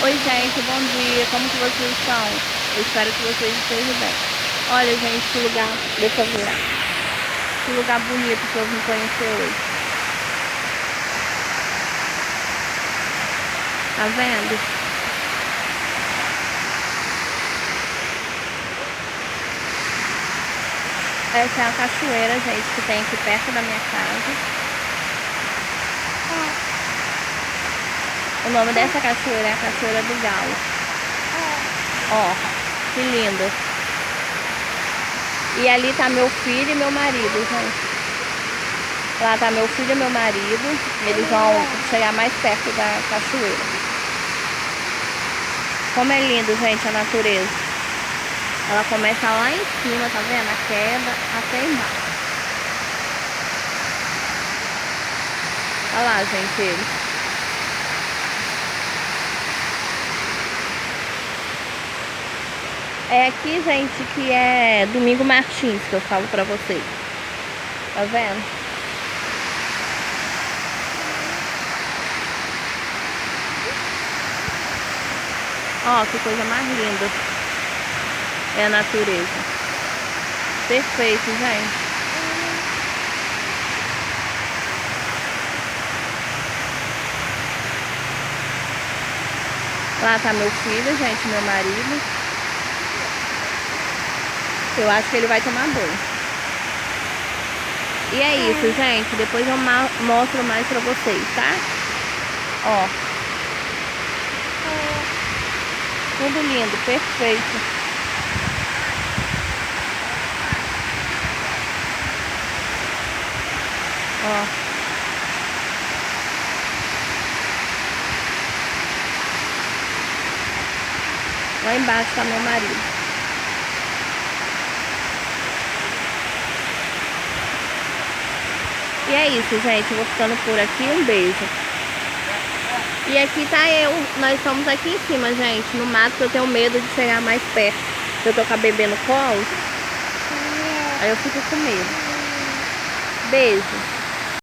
Oi gente, bom dia, como que vocês estão? Eu espero que vocês estejam bem. Olha gente, que lugar, deixa eu virar. Que lugar bonito que eu vim conhecer hoje. Tá vendo? Essa é a cachoeira, gente, que tem aqui perto da minha casa. O nome dessa cachoeira é a Cachoeira do Galo. Ó, que lindo. E ali tá meu filho e meu marido, gente. Lá tá meu filho e meu marido. Eles vão chegar mais perto da cachoeira. Como é lindo, gente, a natureza. Ela começa lá em cima, tá vendo? A queda até embaixo. Olha lá, gente, eles. É aqui, gente, que é Domingo Martins, que eu falo pra vocês. Tá vendo? Ó, que coisa mais linda. É a natureza. Perfeito, gente. Lá tá meu filho, gente, meu marido. Eu acho que ele vai tomar banho. E é isso, gente. Depois eu mostro mais pra vocês, tá? Ó. Tudo lindo, perfeito. Ó. Lá embaixo tá meu marido. E é isso, gente. Eu vou ficando por aqui. Um beijo. E aqui tá eu. Nós estamos aqui em cima, gente. No mato, que eu tenho medo de chegar mais perto. Eu tô com a bebê no colo. Aí eu fico com medo. Beijo.